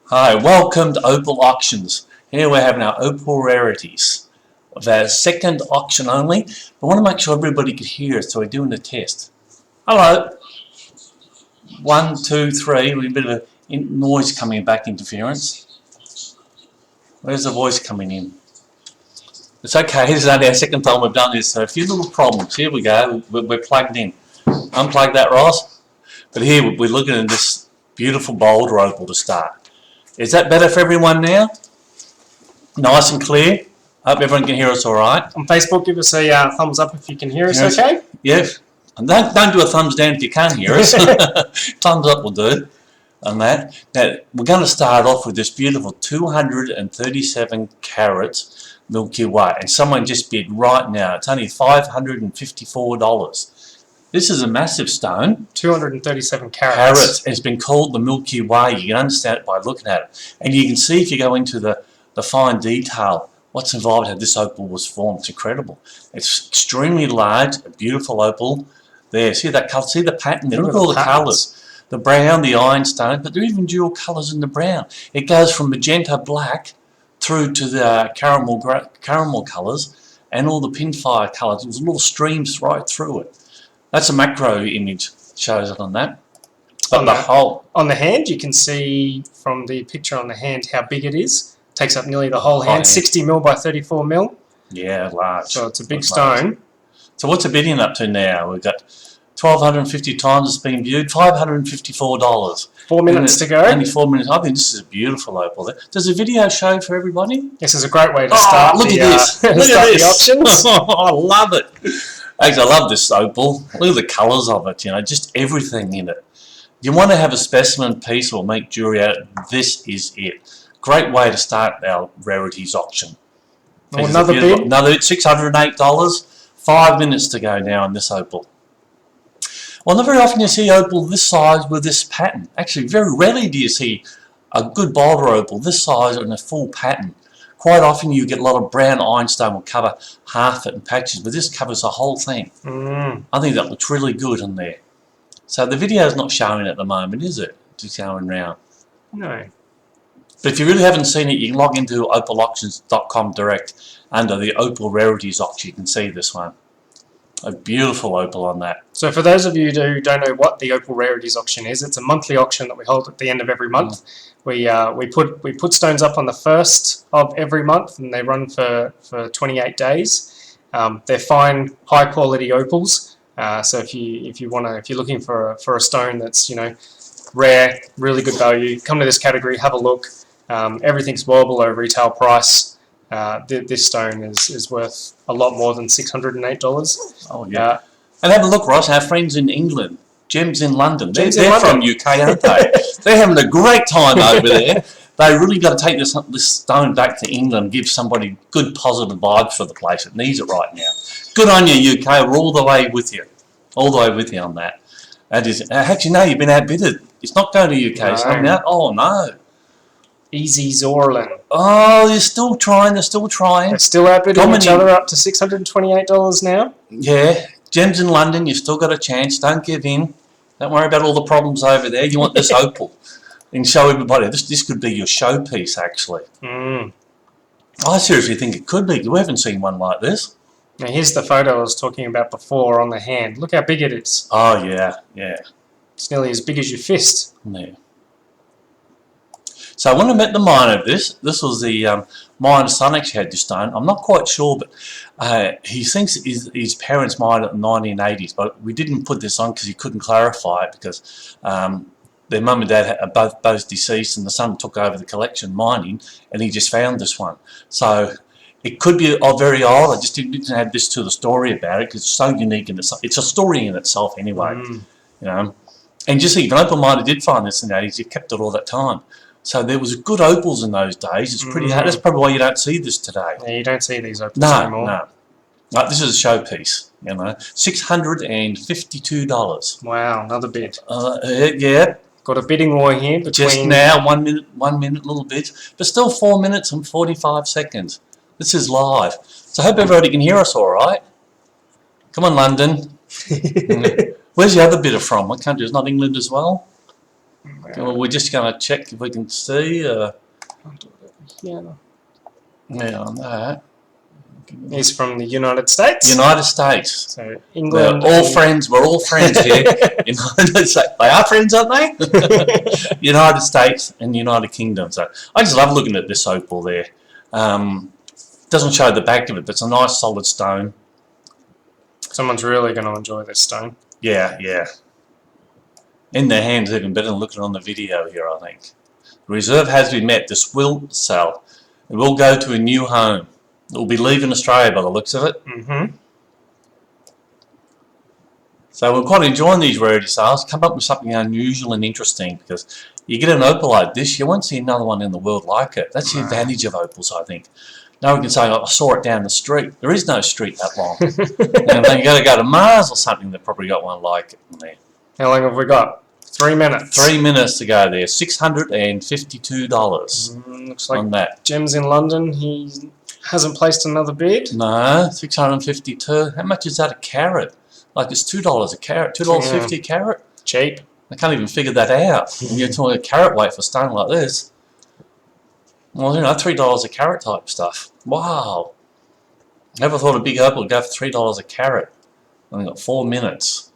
Hi, welcome to Opal Auctions. Here we're having our Opal rarities of our second auction only. I want to make sure everybody can hear us, so we're doing a test. Hello. 1, 2, 3. With a bit of a noise coming back, interference. Where's the voice coming in? It's okay, this is only our second time we've done this, so a few little problems. Here we go, we're plugged in. Unplug that, Ross. But here we're looking at this beautiful boulder opal to start. Is that better for everyone now? Nice and clear? Hope everyone can hear us all right. On Facebook, give us a thumbs up if you can hear us okay. Yes. And don't do a thumbs down if you can't hear us. Thumbs up will do on that. Now, we're going to start off with this beautiful 237 carats Milky Way. And someone just bid right now. It's only $554. This is a massive stone. 237 carats. It's been called the Milky Way. You can understand it by looking at it. And you can see if you go into the fine detail what's involved, how this opal was formed. It's incredible. It's extremely large, a beautiful opal. There, see that colour? See the pattern there? Look at all the colours. The brown, the ironstone, but there are even dual colours in the brown. It goes from magenta black through to the caramel colours and all the pinfire colours. There's little streams right through it. That's a macro image, shows it on that. But on the hand, you can see from the picture on the hand how big it is. It takes up nearly the whole hand, 60 mil by 34 mil. Yeah, large. So it's a big stone. So what's the bidding up to now? We've got 1,250 times it's been viewed, $554. 4 minutes to go. Only 4 minutes. I think this is a beautiful opal. Does the video show for everybody? This is a great way to start. Look at this. Look at this. The auctions. I love it. Actually, I love this opal. Look at the colours of it, just everything in it. You want to have a specimen piece or make jewellery out of it, this is it. Great way to start our rarities auction. Oh, another bid? Another $608. 5 minutes to go now on this opal. Well, not very often you see opal this size with this pattern. Actually, very rarely do you see a good boulder opal this size and a full pattern. Quite often you get a lot of brown ironstone will cover half it in patches, but this covers the whole thing. I think that looks really good in there. So the video is not showing at the moment, is it? Just going round. No. But if you really haven't seen it, you can log into opalauctions.com direct under the Opal Rarities auction. You can see this one. A beautiful opal on that. So for those of you who don't know what the Opal Rarities auction is, it's a monthly auction that we hold at the end of every month. We put stones up on the 1st of every month, and they run for 28 days. They're fine, high quality opals. So if you're looking for a stone that's rare, really good value, come to this category, have a look. Everything's well below retail price. This stone is worth a lot more than $608. Oh yeah. And have a look, Ross. Our friends in England, Gems in London. They're from UK, aren't they? They're having a great time over there. They really got to take this stone back to England, give somebody good positive vibes for the place. It needs it right now. Good on you, UK. We're all the way with you. All the way with you on that. That is. Actually, no, you've been outbidded. It's not going to UK. It's not out. Oh no. Easy Zorlin. Oh, they're still trying. They're still trying. They're still outbidding each other up to $628 now. Yeah. Gems in London, you've still got a chance. Don't give in. Don't worry about all the problems over there. You want this opal. And show everybody. This could be your showpiece, actually. I seriously think it could be. We haven't seen one like this. Now, here's the photo I was talking about before on the hand. Look how big it is. Oh, yeah, yeah. It's nearly as big as your fist. Yeah. So when I met the miner of this was the miner's son actually had this stone. I'm not quite sure, but he thinks his parents mined it in the 1980s, but we didn't put this on because he couldn't clarify it because their mum and dad are both deceased, and the son took over the collection mining, and he just found this one. So it could be very old. I just didn't add this to the story about it because it's so unique in itself. It's a story in itself anyway, And just even Opal miner did find this in the 80s. He kept it all that time. So there was good opals in those days. It's pretty hard. That's probably why you don't see this today. Yeah, you don't see these opals anymore. No, this is a showpiece. $652. Wow, another bid. Yeah. Got a bidding war here between... Just now, 1 minute, little bit. But still 4 minutes and 45 seconds. This is live. So I hope everybody can hear us all right. Come on, London. Where's the other bidder from? What country? Is not England as well? Well, we're just going to check if we can see. I'll do it over here. Yeah, on that. He's from the United States. United States. So England. We're all friends. We're all friends here. United States. They are friends, aren't they? United States and United Kingdom. So I just love looking at this opal there. Doesn't show the back of it, but it's a nice solid stone. Someone's really going to enjoy this stone. Yeah, yeah. In their hands, even better than looking on the video here, I think. The reserve has been met. This will sell. It will go to a new home. It will be leaving Australia by the looks of it. Mm-hmm. So we're quite enjoying these rarity sales. Come up with something unusual and interesting, because you get an opal like this, you won't see another one in the world like it. That's the advantage of opals, I think. No one can say, I saw it down the street. There is no street that long. And then you got to go to Mars or something that probably got one like it in there. How long have we got? 3 minutes. 3 minutes to go there. $652 looks like on that. Gems in London. He hasn't placed another bid. No, 652. How much is that a carat? Like it's $2 a carat, $2.50 a carat. Cheap. I can't even figure that out. When you're talking a carat weight for stone like this. Well, you know, $3 a carat type stuff. Wow. Never thought a big opal would go for $3 a carat. Only got 4 minutes.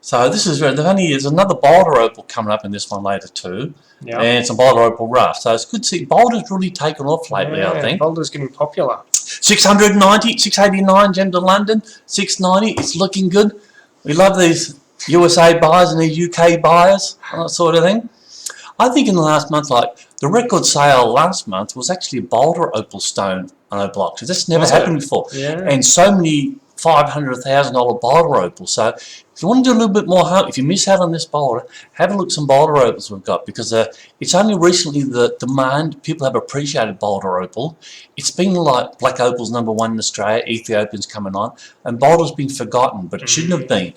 So this is there's another Boulder opal coming up in this one later too. Yeah. And it's a Boulder opal rough. So it's good to see Boulder's really taken off lately, I think. Boulder's getting popular. 690, 689 Gems in London, 690. It's looking good. We love these USA buyers and these UK buyers, that sort of thing. I think in the last month, like the record sale last month was actually a Boulder opal stone on opal auction. That's never happened before. Yeah. And so many $500,000 Boulder opals. So if you want to do a little bit more, if you miss out on this Boulder, have a look at some Boulder opals we've got, because it's only recently the demand, people have appreciated Boulder opal. It's been like black opal's #1 in Australia, Ethiopian's coming on, and Boulder's been forgotten, but it shouldn't have been.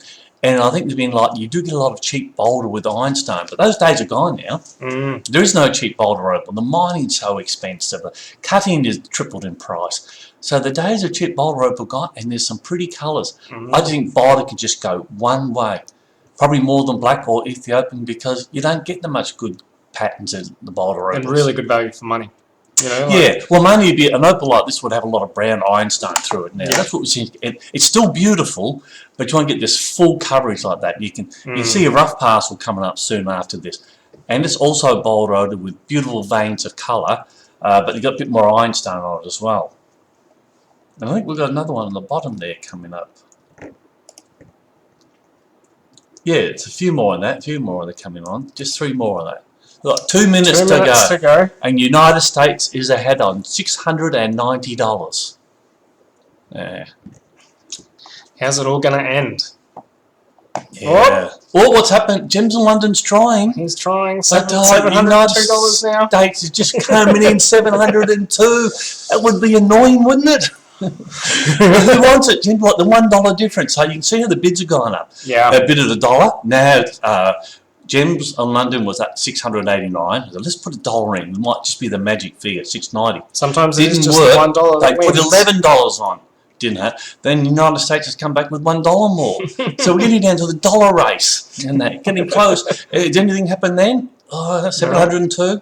And I think there's been like, you do get a lot of cheap Boulder with ironstone, but those days are gone now. There is no cheap Boulder opal. The mining's so expensive. The cutting is tripled in price. So the days of cheap Boulder opal gone, and there's some pretty colours. I think Boulder can just go one way. Probably more than black or Ethiopian, because you don't get that much good patterns in the Boulder opals. And really good value for money. You know, yeah, well, mainly an opal like this would have a lot of brown ironstone through it now. Yeah. That's what we see. It's still beautiful, but you want to get this full coverage like that. You can see a rough parcel coming up soon after this. And it's also Boulder with beautiful veins of colour, but you've got a bit more ironstone on it as well. And I think we've got another one on the bottom there coming up. Yeah, it's a few more on that, a few more that are coming on. Just 3 more on that. Look, 2 minutes, to go. And United States is ahead on $690. Yeah. How's it all going to end? Yeah. Oh, what's happened? Gems in London's trying. He's trying. $702 now. States is just coming in $702. That would be annoying, wouldn't it? Who wants it? Like the $1 difference. So you can see how the bids are going up. Yeah. A bid at $1. Now, Gems on London was at $689. So let's put $1 in. It might just be the magic figure, $690. Sometimes it is just the $1 They put $11 on. Didn't have. Then the United States has come back with $1 more. So we're getting down to the dollar race, and that getting close. Did anything happen then? Oh, 702.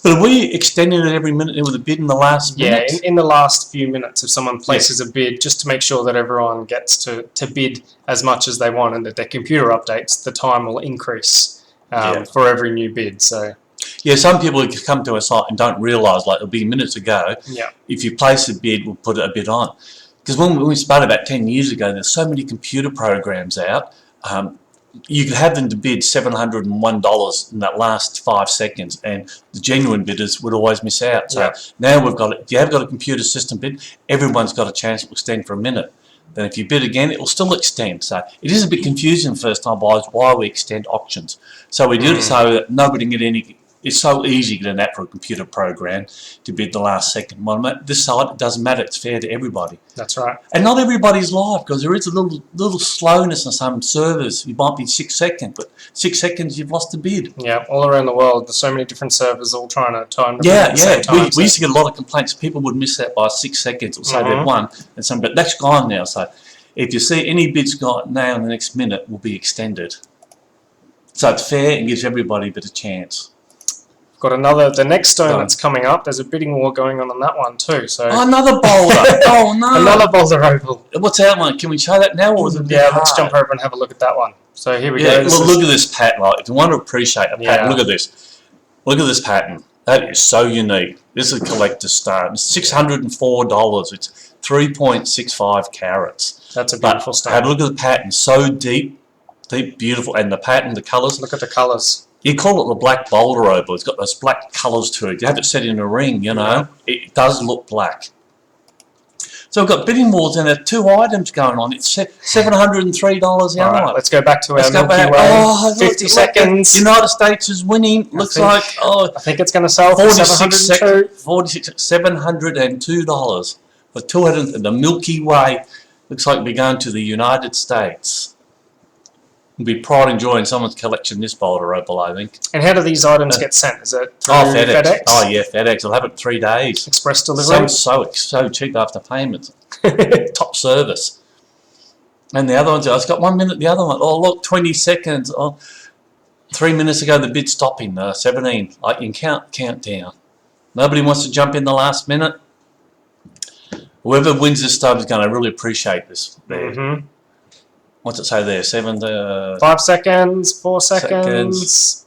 But are we extending it every minute with a bid in the last minute? Yeah, in the last few minutes, if someone places a bid, just to make sure that everyone gets to bid as much as they want, and that their computer updates, the time will increase for every new bid. So. Yeah, some people come to a site and don't realise, like it'll be minutes ago. Yeah. If you place a bid, we'll put a bid on. Because when we started about 10 years ago, there's so many computer programs out. You could have them to bid $701 in that last 5 seconds, and the genuine bidders would always miss out. So now we've got it. If you have got a computer system bid, everyone's got a chance to extend for a minute. Then if you bid again, it will still extend. So it is a bit confusing first time buyers why we extend auctions. So we do it so that nobody can get any. It's so easy to get an app for a computer program to bid the last second one. This side, it doesn't matter. It's fair to everybody. That's right. And not everybody's live, because there is a little slowness on some servers. You might be 6 seconds, but 6 seconds you've lost the bid. Yeah, all around the world, there's so many different servers all trying to time. Yeah. We used to get a lot of complaints. People would miss that by 6 seconds. It'll say they've won, but that's gone now. So if you see any bids gone now in the next minute, will be extended. So it's fair and gives everybody a bit of chance. Got another, the next stone that's coming up, there's a bidding war going on that one too. So Oh, another boulder. Oh, no. Another boulder opal. What's that one? Can we show that now, or is it let's jump over and have a look at that one. So here we go. Look at this pattern. Like, if you want to appreciate a pattern, look at this. Look at this pattern. That is so unique. This is a collector's stone. It's $604. It's 3.65 carats. That's a beautiful stone. Have a look at the pattern. So deep, beautiful. And the pattern, the colours. Look at the colours. You call it the black boulder opal. It's got those black colours to it. You have it set in a ring, you know. It does look black. So we've got bidding wars and there are 2 items going on. It's $703 the other one. Let's go back to our Milky Way. Oh, 50 seconds. United States is winning. I think it's going to sell for $702 for 200. The Milky Way looks like we're going to the United States. We'll be pride and joy in someone's collection this boulder opal, I think. And how do these items get sent? Is it through FedEx? Oh yeah, FedEx. I'll have it 3 days. Express delivery. So cheap after payment. Top service. And the other ones, I've got 1 minute. The other one, oh look, 20 seconds. Oh, 3 minutes ago the bid stopping. 17. Like you can count down. Nobody wants to jump in the last minute. Whoever wins this stuff is going to really appreciate this. What's it say there? 5 seconds, 4 seconds.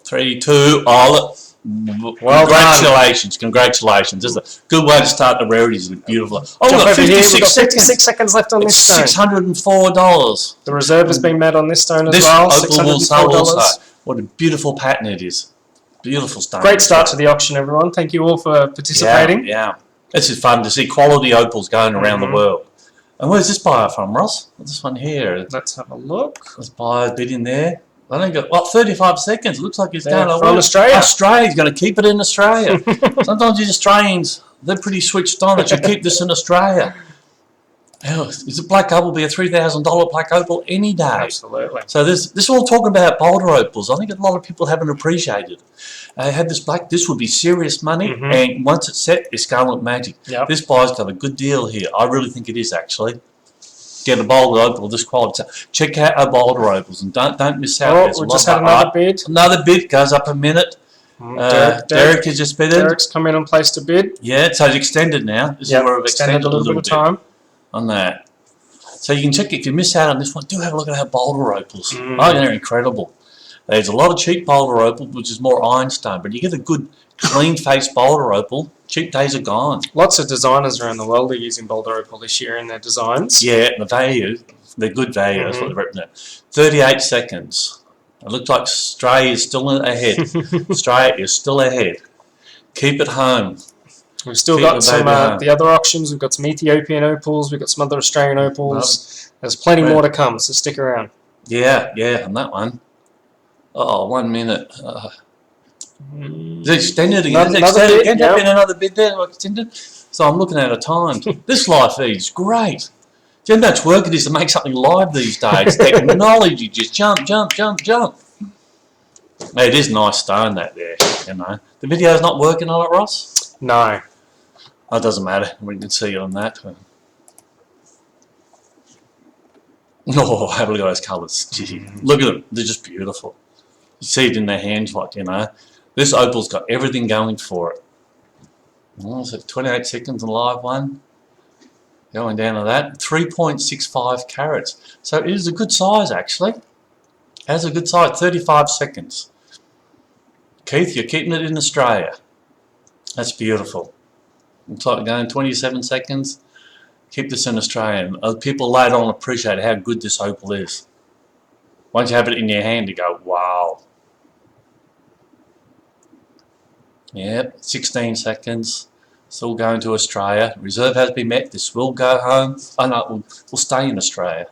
3, 2. Oh, congratulations. Congratulations. This is a good way to start the rarities. It's beautiful. Oh, we've got 56 seconds left on this stone. $604. The reserve has been met on this stone as well. $604. What a beautiful pattern it is. Beautiful stone. Great start to the auction, everyone. Thank you all for participating. Yeah. This is fun to see quality opals going around the world. And where's this buyer from, Ross? This one here. Let's have a look. This buyer's bid in there. I think, 35 seconds. Looks like he's going from Australia. Australia's going to keep it in Australia. Sometimes these Australians, they're pretty switched on. They should keep this in Australia. Is a black opal be a $3,000 black opal any day? Absolutely. So this is all talking about boulder opals. I think a lot of people haven't appreciated. Had this black, this would be serious money, and once it's set, it's going to look magic. This buyer's got a good deal here. I really think it is actually. Get a boulder opal of this quality. Check out our boulder opals and don't miss out. Oh, we just had another bid. Another bid goes up a minute. Derek has just bidded. Derek's come in and placed a bid. Yeah, so it's extended now. This is where we've extended a little bit of time on that. So you can check if you miss out on this one. Do have a look at our boulder opals. Oh, they're incredible. There's a lot of cheap boulder opal, which is more ironstone, but you get a good clean face boulder opal. Cheap days are gone. Lots of designers around the world are using boulder opal this year in their designs. Yeah, the value, they're good value. That's what they represent. 38 seconds. It looks like Australia is still ahead. Australia is still ahead. Keep it home. We've still got some the other auctions. We've got some Ethiopian opals. We've got some other Australian opals. There's plenty more to come, so stick around. Yeah, on that one. Oh, 1 minute. It's extended again. Another bid there. Extended. So I'm looking at a time. This live feed is great. Do you know how much work it is to make something live these days? Technology, just jump. It is nice stone that there, you know. The video's not working on it, Ross? No. It doesn't matter. We can see it on that. Oh, have a look at those colours. Gee, look at them. They're just beautiful. You see it in their hands, like, you know. This opal's got everything going for it. Oh, so 28 seconds on live one. Going down to that. 3.65 carats. So it is a good size, actually. It has a good size. 35 seconds. Keith, you're keeping it in Australia. That's beautiful. Looks like going 27 seconds. Keep this in Australia. People later on appreciate how good this opal is. Once you have it in your hand, you go, wow. Yep, 16 seconds. Still going to Australia. Reserve has been met. This will go home. Oh no, we'll stay in Australia.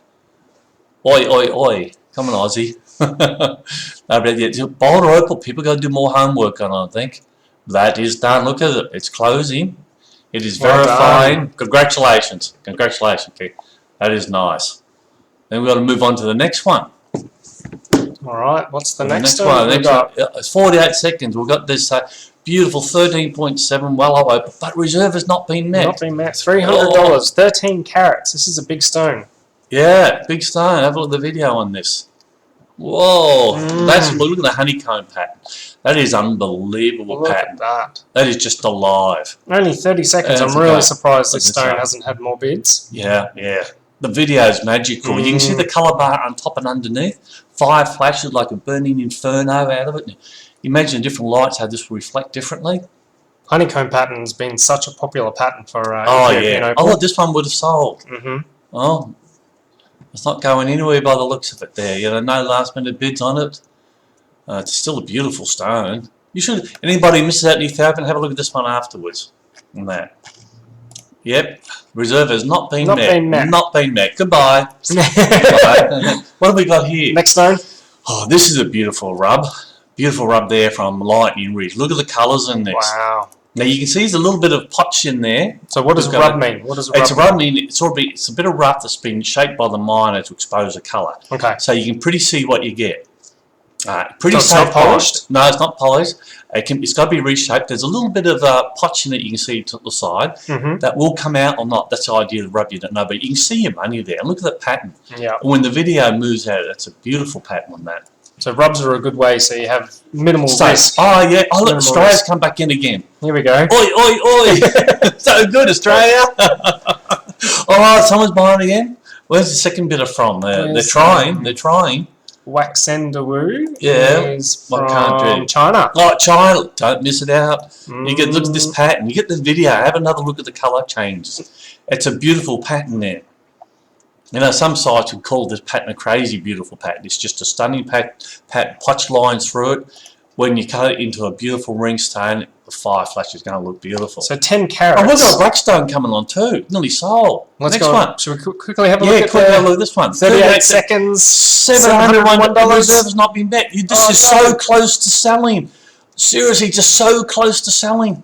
Oi, oi, oi. Come on, Aussie. No, but yeah, boulder opal, people got to do more homework on, I think. That is done. Look at it. It's closing. It is verifying. Congratulations. Congratulations, Keith. That is nice. Then we've got to move on to the next one. All right. What's the next one? It's 48 seconds. We've got this beautiful 13.7 well opal, but reserve has not been met. Not been met. $300. 13 carats. This is a big stone. Yeah, big stone. Have a look at the video on this. Whoa, that's Mm. look at the honeycomb pattern. That is unbelievable Look pattern. at that. That is just alive. Only 30 seconds. There's I'm a really guy. surprised this Look at stone that. hasn't had more bids. Yeah, yeah. The video is magical. You can see the colour bar on top and underneath. Fire flashes like a burning inferno out of it. Imagine different lights, how this will reflect differently. Honeycomb pattern's been such a popular pattern for Oh, Ethiopian yeah. I opal. thought this one would have sold. Mm-hmm. Oh, it's not going anywhere by the looks of it there. You know, no last minute bids on it. It's still a beautiful stone. You should. Anybody misses out in Ethiopia, have a look at this one afterwards. And that. Yep. Reserve has not been met. Not been met. Goodbye. Goodbye. What have we got here? Next stone. Oh, this is a beautiful rub. Beautiful rub there from Lightning Ridge. Look at the colours in this. Wow. Now you can see there's a little bit of potch in there. So what does rub mean? What does rub It's a rub mean it's a bit of rough that's been shaped by the miner to expose the colour. Okay. So you can pretty see what you get. Pretty So it's not polished? No, it's not polished. It's got to be reshaped. There's a little bit of potch in it you can see to the side. Mm-hmm. That will come out or not. That's the idea of rub, you don't know. But you can see your money there. Look at that pattern. Yeah. When the video moves out, that's a beautiful pattern on that. So rubs are a good way, so you have minimal risk. Oh, yeah. Oh, look, Minimal Australia's risk. come back in again. Here we go. Oi, oi, oi. So good, Australia. Oh, someone's buying again. Where's the second bidder from? They're trying. They're trying. Waxendawu Yeah. is What from country? China. Oh, China. Don't miss it out. You get look at this pattern. You get the video. Have another look at the colour changes. It's a beautiful pattern there. You know, some sites would call this pattern a crazy beautiful pattern. It's just a stunning pattern, potch lines through it. When you cut it into a beautiful ring stone, the fire flash is going to look beautiful. So 10 carats. Oh, we've got a black stone coming on too. Nearly sold. Let's Next go. one. Should we quickly have a Yeah, look at quickly have a look at this one. 38 seconds. $701 reserve has not been met. This is so close to selling. Seriously, just so close to selling.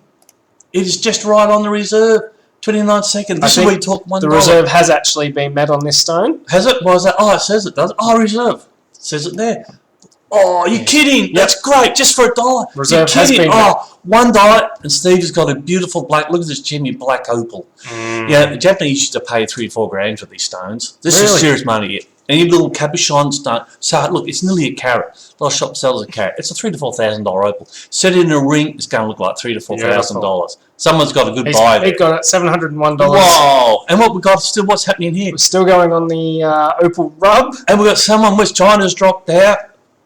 It is just right on the reserve. 29 seconds. This is where you talk $1. The reserve has actually been met on this stone. Has it? Why is that? Oh, it says it does. Oh, reserve. It says it there. Oh, you're kidding. Yep. That's great. Just for $1. Reserve you're has kidding. been met. $1. And Steve has got a beautiful black. Look at this Jimmy black opal. Yeah, the Japanese used to pay $3 or $4 grand for these stones. This is serious money. Any little cabochon stone. So look, it's nearly a carat. A lot of shops sell a carat. It's a $3,000 to $4,000 opal. Set it in a ring, it's going to look like $3,000 to $4,000. Someone's got a good buy there. He got it $701. Whoa! And what we got still? What's happening here? We're still going on the opal rub. And we got someone. West China's dropped out.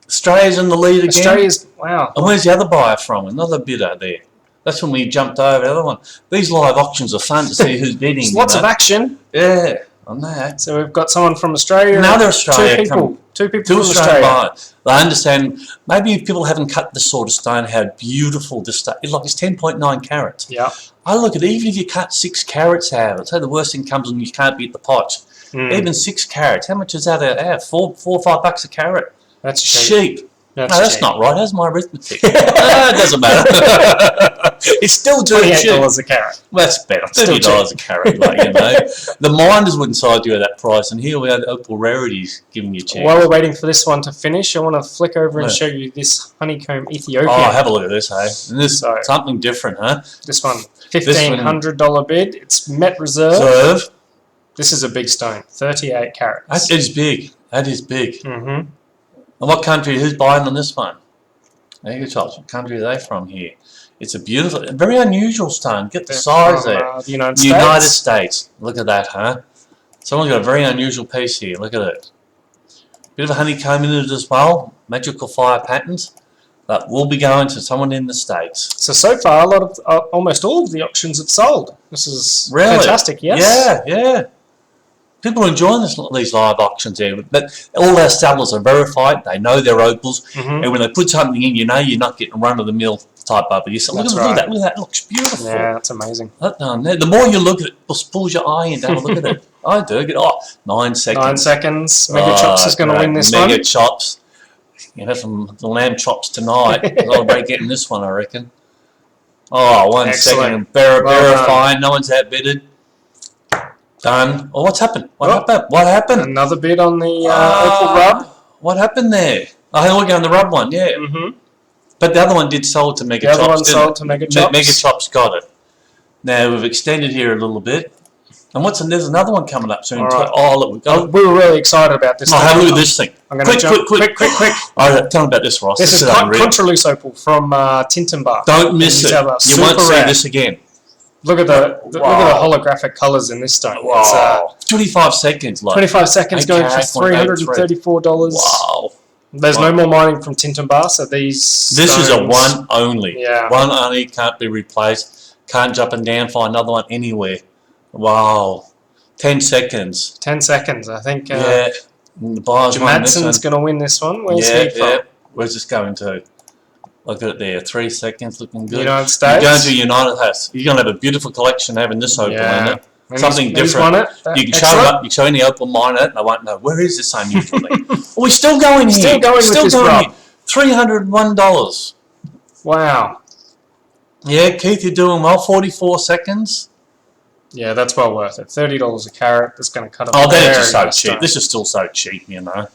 Australia's in the lead again. Australia's wow. And where's the other buyer from? Another bidder there. That's when we jumped over the other one. These live auctions are fun to see who's bidding. There's lots of action. Yeah, on that. So we've got someone from Australia. Another Australia. Two people Two from Australian Australia. buyers. I understand. Maybe if people haven't cut this sort of stone, how beautiful this stone. Like it's 10.9 carats. Yeah. I look at it, even if you cut 6 carats out of it. Say the worst thing comes when you can't beat the potch. Even 6 carats. How much is that out? $4 or $5 a carat. That's cheap. That's cheap. not right. That's my arithmetic. It doesn't matter. It's still doing $28 a carat. Well, that's better. $30 a carat. Like, you know, the miners wouldn't side you at that price, and here we are, the Opal Rarities giving you a chance. While we're waiting for this one to finish, I want to flick over and show you this honeycomb Ethiopian. Oh, have a look at this, hey? And this something different, huh? This one, $1,500 bid. It's Met Reserve. This is a big stone, 38 carats. That is big. That is big. Mm-hmm. And what country? Who's buying on this one? There you go. What country are they from here? It's a beautiful, very unusual stone. Get the size there. The United States. Look at that, huh? Someone's got a very unusual piece here. Look at it. Bit of a honeycomb in it as well. Magical fire patterns. That will be going to someone in the States. So far, a lot of, almost all of the auctions have sold. This is fantastic. Yes. Yeah. People are enjoying these live auctions here, but all our sellers are verified. They know their opals, and when they put something in, you know you're not getting run-of-the-mill type opal. You say, look at that! Look at that! It looks beautiful. Yeah, that's amazing. The more you look at it, it pulls your eye in to have a look at it. I do. 9 seconds. 9 seconds. Mega Chops is going to win this one. Mega Chops. You know, from the lamb chops tonight. I'll be getting this one, I reckon. Oh, 1 second. Verifying. No one's outbidded. Done. Oh, what's happened? What happened? Another bid on the opal rub. What happened there? Oh, we're going the rub one, yeah. But the other one did sold to Mega Chops. The other one sold to Mega Chops. Mega Chops got it. Now we've extended here a little bit. And there's another one coming up soon. All right. Oh, look, we've got. We were really excited about this. Oh, have a look at this thing. I'm going to jump. Quick. All right, tell me about this, Ross. This is Contraloose Opal from Tintenbach. Don't miss it. You won't see this again. Look at the holographic colours in this stone. Wow. 25 seconds. 25 seconds going for $334. Wow. There's no more mining from Tintenbar, so these This is a one only. Yeah. One only, can't be replaced. Can't jump and down, find another one anywhere. Wow. 10 seconds. 10 seconds, I think. Yeah. The buyer's Madsen's going to win this one. Where's he from? Yeah. Where's this going to? Look at it there. 3 seconds, looking good. United States. You're going to United States. You're going to have a beautiful collection having this Opal in it. Something different. You can show up. You can show any Opal miner it, and I won't know where is this unusual thing. Oh, we're still going here. Still going with this rub. $301. Wow. Yeah, Keith, you're doing well. 44 seconds. Yeah, that's well worth it. $30 a carat. That's going to cut up. Oh, they're just so cheap. This is still so cheap, you know.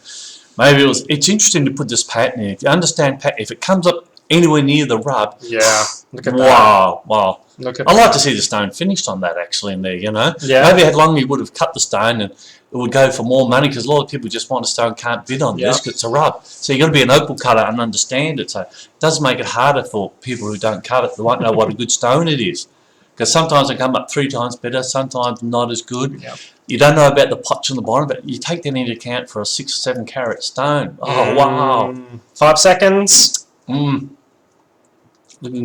Maybe it's interesting to put this pattern in. If you understand pattern, if it comes up anywhere near the rub. Yeah. Look at that. Wow. Look at I'd like to see the stone finished on that actually in there, you know. Yeah. Maybe had longer you would have cut the stone and it would go for more money because a lot of people just want a stone, can't bid on this because it's a rub. So you've got to be an Opal cutter and understand it. So it does make it harder for people who don't cut it. They won't know what a good stone it is. Because sometimes they come up 3 times better, sometimes not as good. Yep. You don't know about the potch on the bottom, but you take that into account for a 6 or 7 carat stone. Oh, wow. 5 seconds. Looking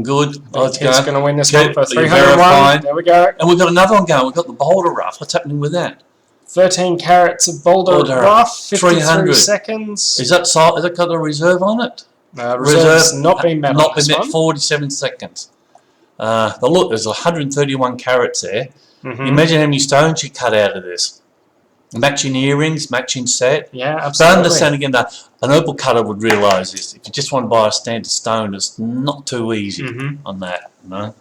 good. It's going to win this one for $301. Verifying. There we go. And we've got another one going. We've got the Boulder Rough. What's happening with that? 13 carats of Boulder Rough, 53 seconds. Is that got a reserve on it? Reserve's not been met. Not been met. 47 seconds. But look, there's 131 carats there. Imagine how many stones you cut out of this. Matching earrings, matching set. Yeah, absolutely. So I understand again that an Opal cutter would realise this. If you just want to buy a standard stone, it's not too easy on that. No.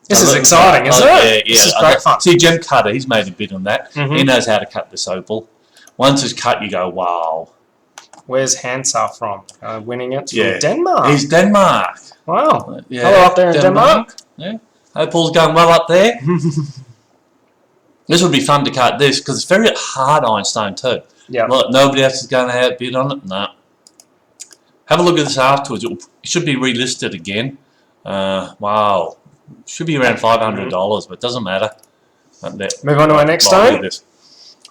This is exciting, isn't it? Yeah, this is great fun. See, Gem Cutter, he's made a bid on that. He knows how to cut this Opal. Once it's cut, you go, wow. Where's Hansa from? Winning it from Denmark. He's Denmark. Wow. Yeah. Hello up there in Denmark. Yeah. Opal's going well up there. This would be fun to cut this because it's very hard ironstone too. Yeah. Look, nobody else is going to have a bid on it. No. Have a look at this afterwards. It should be relisted again. Wow. Should be around $500, but it doesn't matter. Move on to our next stone.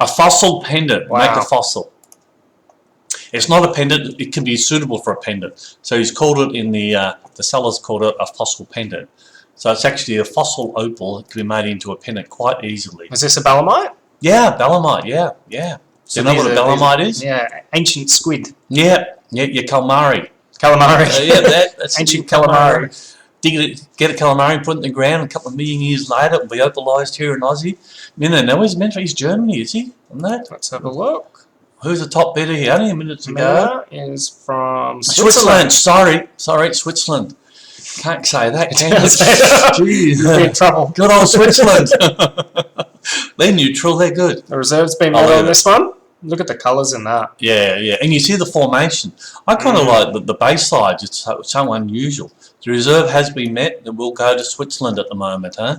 A fossil pendant. Wow. Make a fossil. It's not a pendant. It can be suitable for a pendant. So he's called it in the sellers called it a fossil pendant. So it's actually a fossil opal that can be made into a pendant quite easily. Is this a belemite? Yeah, belemite. Yeah. So do you know what a belemite is? Yeah, ancient squid. Yeah, your calamari. Calamari. That's ancient calamari. Get a calamari, put it in the ground, a couple of million years later, it'll be opalized here in Aussie. No, he's meant for East Germany, is he? On that? Let's have a look. Who's the top bidder here? Only a minute to go. Is from Switzerland. Sorry, Switzerland. Can't say that, can you? You're in trouble. Good old Switzerland. They're neutral, they're good. The reserve's been made on this one. Look at the colours in that. Yeah. And you see the formation. I kind of like the base side, it's so unusual. The reserve has been met and we'll go to Switzerland at the moment, huh?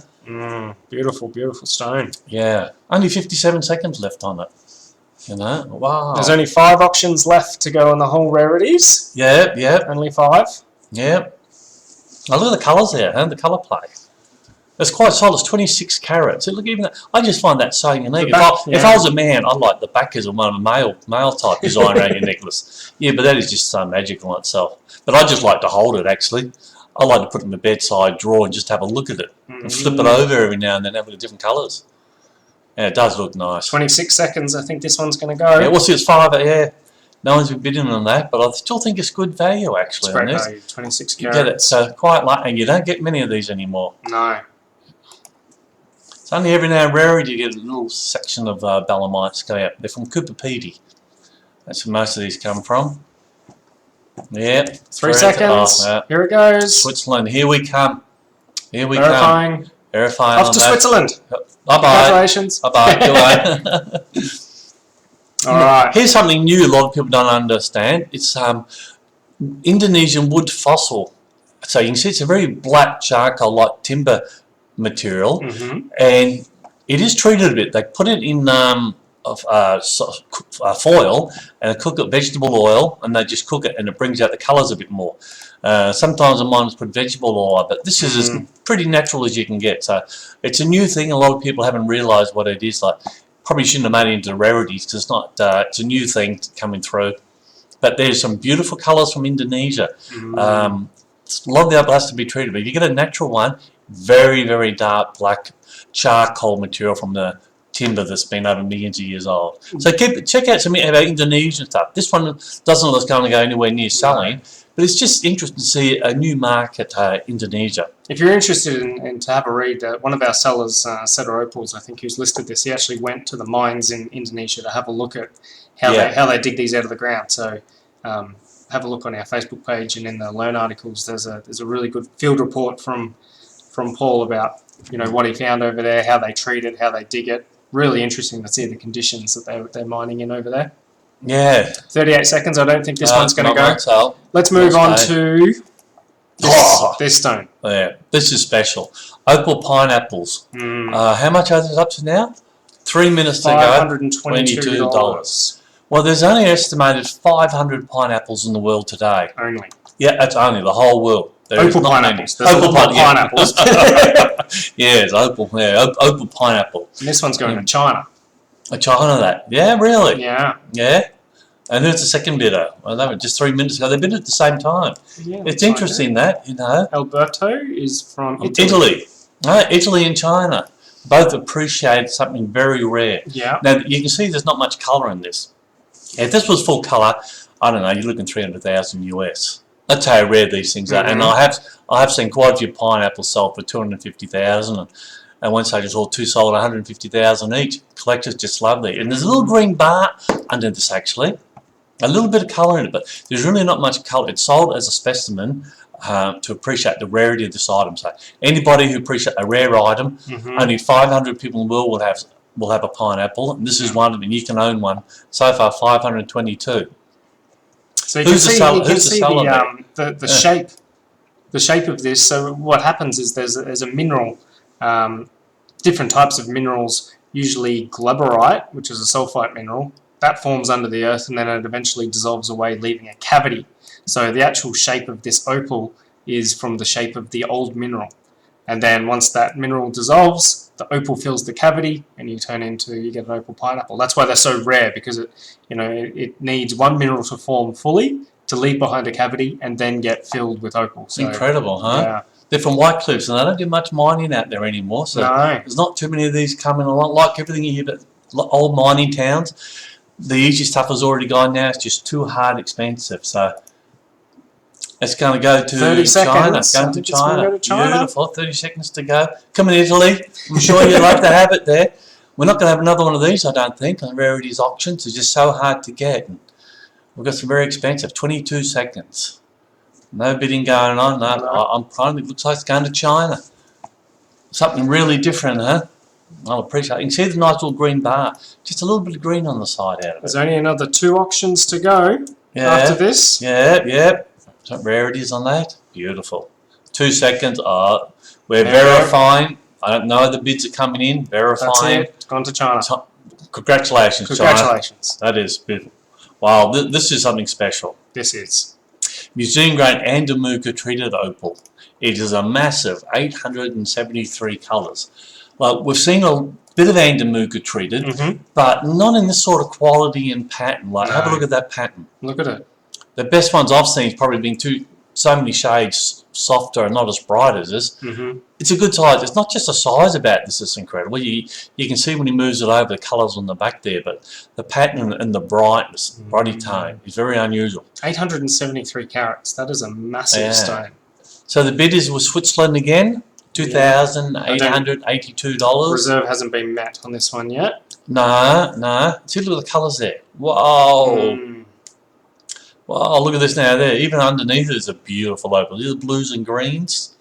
Beautiful, beautiful stone. Yeah. Only 57 seconds left on it. You know? Wow. There's only 5 auctions left to go on the whole rarities. Yeah. Only 5. Yeah. Oh, look at the colours there, huh? The colour play. It's quite solid. It's 26 carats. Look, even that, I just find that so unique. If I was a man, I'd like the back as one of a male type design around your necklace. Yeah, but that is just so magical in itself. But I just like to hold it, actually. I like to put it in the bedside drawer and just have a look at it. And flip it over every now and then, have it in different colours. Yeah, it does look nice. 26 seconds, I think this one's going to go. Yeah, we'll see, it's 5, yeah. No one's been bidding on that, but I still think it's good value, actually. It's great value, 26 carats. You get it, so quite like, and you don't get many of these anymore. No. It's only every now and rarely you get a little section of belamites go out. They're from Cooper Pedy. That's where most of these come from. Yeah. 3 seconds. Here it goes. Switzerland. Here we come. Verifying. Off to Switzerland. Bye-bye. Congratulations. Bye-bye. Goodbye. All right. Here's something new a lot of people don't understand. It's Indonesian wood fossil. So you can see it's a very black charcoal like timber material, and It is treated a bit. They put it in foil and cook it vegetable oil, and they just cook it, and it brings out the colours a bit more. Sometimes the mines put vegetable oil, but this is as pretty natural as you can get. So it's a new thing. A lot of people haven't realised what it is like. Probably shouldn't have made it into rarities because it's not. It's a new thing coming through. But there's some beautiful colours from Indonesia. A lot of the Opal has to be treated, but if you get a natural one, very, very dark black charcoal material from the timber that's been over millions of years old. So check out some of our Indonesian stuff. This one doesn't look going to go anywhere near selling, but it's just interesting to see a new market, Indonesia. If you're interested in to have a read, one of our sellers, Setter Opals, I think, who's listed this, he actually went to the mines in Indonesia to have a look at how they dig these out of the ground. So have a look on our Facebook page, and in the Learn articles, there's a really good field report from Paul about what he found over there, how they treat it, how they dig it. Really interesting to see the conditions that they're mining in over there. Yeah. 38 seconds. I don't think this one's going to go. So. Let's move on to this stone. Yeah, this is special. Opal pineapples. How much are these up to now? 3 minutes to go. $22. Well, there's only estimated 500 pineapples in the world today. Only. Yeah, that's only the whole world. Opal pineapples. Opal pineapples. Yes, opal. Yeah, opal pineapple. And this one's going to China. China, that. Yeah, really. Yeah. Yeah. And there's the second bidder. Well, that was just 3 minutes ago. They bid at the same time. Yeah, it's interesting that, Alberto is from Italy. Italy and China both appreciate something very rare. Yeah. Now, you can see there's not much colour in this. If this was full colour, I don't know, you're looking 300,000 US. That's how rare these things are. And I have seen quite a few pineapples sold for 250,000, and once I just saw two sold 150,000 each. Collectors just love it. And there's a little green bar under this actually, a little bit of colour in it, but there's really not much colour. It's sold as a specimen to appreciate the rarity of this item. So anybody who appreciates a rare item, only 500 people in the world will have a pineapple, and this is one of them. You can own one. So far, 522. So you can see the shape, the shape of this. So what happens is there's a mineral, different types of minerals. Usually glaberite, which is a sulfite mineral, that forms under the earth, and then it eventually dissolves away, leaving a cavity. So the actual shape of this opal is from the shape of the old mineral, and then once that mineral dissolves, the opal fills the cavity, and you get an opal pineapple. That's why they're so rare, because it needs one mineral to form fully to leave behind a cavity and then get filled with opal. So, incredible, huh? Yeah. They're from White Cliffs, and they don't do much mining out there anymore. So there's not too many of these coming along. Like everything you hear about old mining towns, the easy stuff has already gone now. It's just too hard, expensive. So it's going to go to 30 China. seconds. Going to China. Go to China. Beautiful. 30 seconds to go. Come in, Italy. I'm sure you'd like to have it there. We're not going to have another one of these, I don't think, on rarities auctions. They're just so hard to get. And we've got some very expensive. 22 seconds. No bidding going on. I'm prime. It looks like it's going to China. Something really different, huh? I'll appreciate it. You can see the nice little green bar. Just a little bit of green on the side out of it. There's only another 2 auctions to go after this. Yeah. Some rarities on that. Beautiful. 2 seconds. We're verifying. I don't know the bids are coming in. Verifying. That's it. It's gone to China. Congratulations, Congratulations. China. That is beautiful. Wow, this is something special. This is. Museum grade Andamuka treated opal. It is a massive 873 colours. Well, we've seen a bit of Andamuka treated, but not in this sort of quality and pattern. Have a look at that pattern. Look at it. The best ones I've seen has probably been so many shades softer and not as bright as this. It's a good size. It's not just the size about this that's incredible. You can see when he moves it over the colours on the back there, but the pattern and the brightness, brighty tone, is very unusual. 873 carats. That is a massive stone. So the bid was Switzerland again, $2,882. Reserve hasn't been met on this one yet. No. See, look at the colours there. Whoa. Wow, look at this now there. Even underneath it is a beautiful opal. These are blues and greens.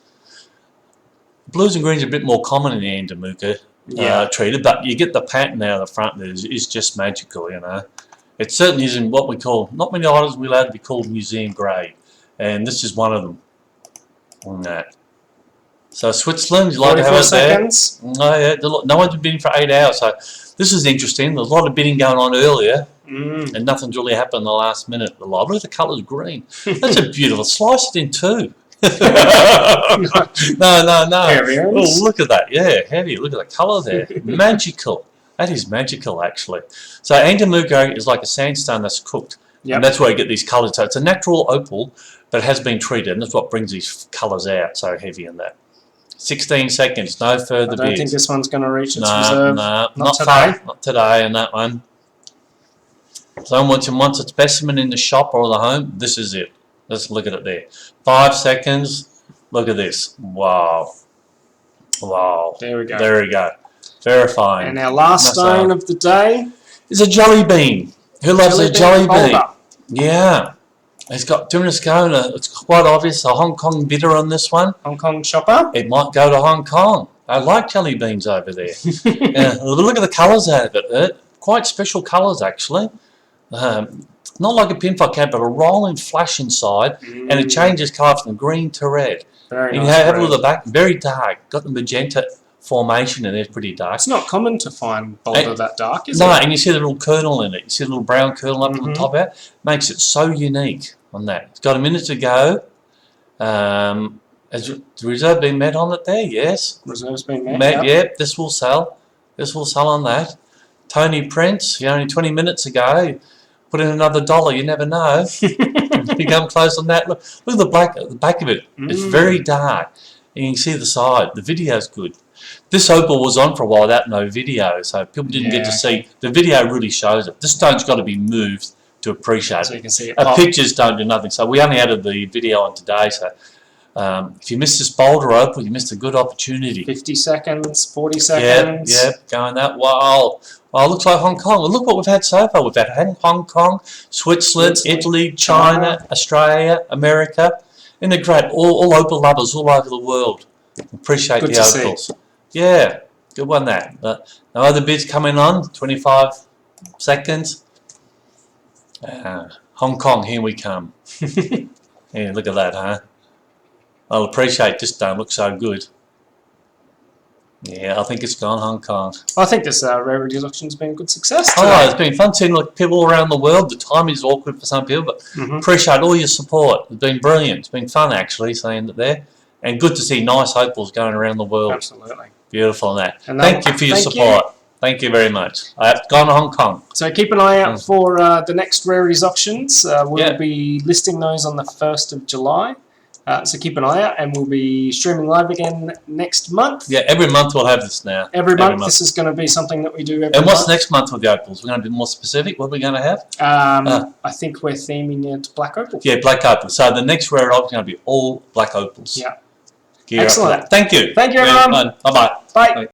Blues and greens are a bit more common in the Andamuka treated, but you get the pattern out of the front there is just magical, It certainly isn't what we call, not many items we're allowed to be called museum grade, and this is one of them on that. So Switzerland, you like to have 44 it there? seconds. Oh yeah, no one's been bidding for 8 hours. So this is interesting. There's a lot of bidding going on earlier, and nothing's really happened in the last minute. Look at the colour's green. That's a beautiful. Slice it in two. No. Oh, look at that. Yeah, heavy. Look at the colour there. Magical. That is magical, actually. So Andamugo is like a sandstone that's cooked. Yep. And that's where you get these colours. So it's a natural opal that has been treated, and that's what brings these colours out so heavy in that. 16 seconds, no further bids. I don't think this one's going to reach its reserve. No, not today. Far, not today on that one. So once a specimen in the shop or the home, this is it. Let's look at it there. 5 seconds. Look at this. Wow. There we go. There we go. Verifying. And our last stone of the day is a jelly bean. Who loves a jelly bean? Yeah. It's got 2 minutes to go, and it's quite obvious a Hong Kong bidder on this one. Hong Kong shopper. It might go to Hong Kong. I like jelly beans over there. Look at the colours out of it. Quite special colours, actually. Not like a pinfire cap, but a rolling flash inside, and it changes colour from green to red. Very nice. You have a look at the back, very dark. Got the magenta formation in there, pretty dark. It's not common to find boulder that dark, is it? No, and you see the little kernel in it. You see the little brown kernel up on the top out. Makes it so unique on that. It's got a minute to go. Has the reserve been met on it there? Yes. Reserve's been met. Yep. This will sell. This will sell on that. Tony Prince, only 20 minutes ago. Put in another $1. You never know. You come close on that. Look at the back of it. It's very dark. And you can see the side. The video's good. This opal was on for a while without no video, so people didn't get to see. The video really shows it. This stone's got to be moved to appreciate so it. You can see it. Pictures don't do nothing. So we only added the video on today. So if you missed this boulder opal, you missed a good opportunity. 50 seconds, 40 seconds. Yep, going that wow. Well, it looks like Hong Kong. Well, look what we've had so far. We've had Hong Kong, Switzerland, Italy, China, Australia, America. Isn't it great? All opal lovers all over the world. Appreciate the opals. Yeah, good one that. No other bids coming on. 25 seconds. Hong Kong, here we come. Yeah, look at that, huh? I'll appreciate this stone. Looks so good. Yeah, I think it's gone Hong Kong. I think this rarities auction's been a good success today. Oh, it's been fun seeing people around the world. The timing is awkward for some people, but appreciate all your support. It's been brilliant. It's been fun, actually, seeing it there. And good to see nice opals going around the world. Absolutely. Beautiful on that. And thank you for your support. Thank you very much. I've gone to Hong Kong. So keep an eye out for the next rarities auctions. We'll be listing those on the 1st of July. So keep an eye out, and we'll be streaming live again next month. Yeah, every month we'll have this now. Every month. This is going to be something that we do every month. And what's next month with the opals? We're going to be more specific. What are we going to have? I think we're theming it black opal. Yeah, black opal. So the next rare opal is going to be all black opals. Yeah. Gear Excellent. Thank you. Thank you, everyone. Bye-bye. Bye.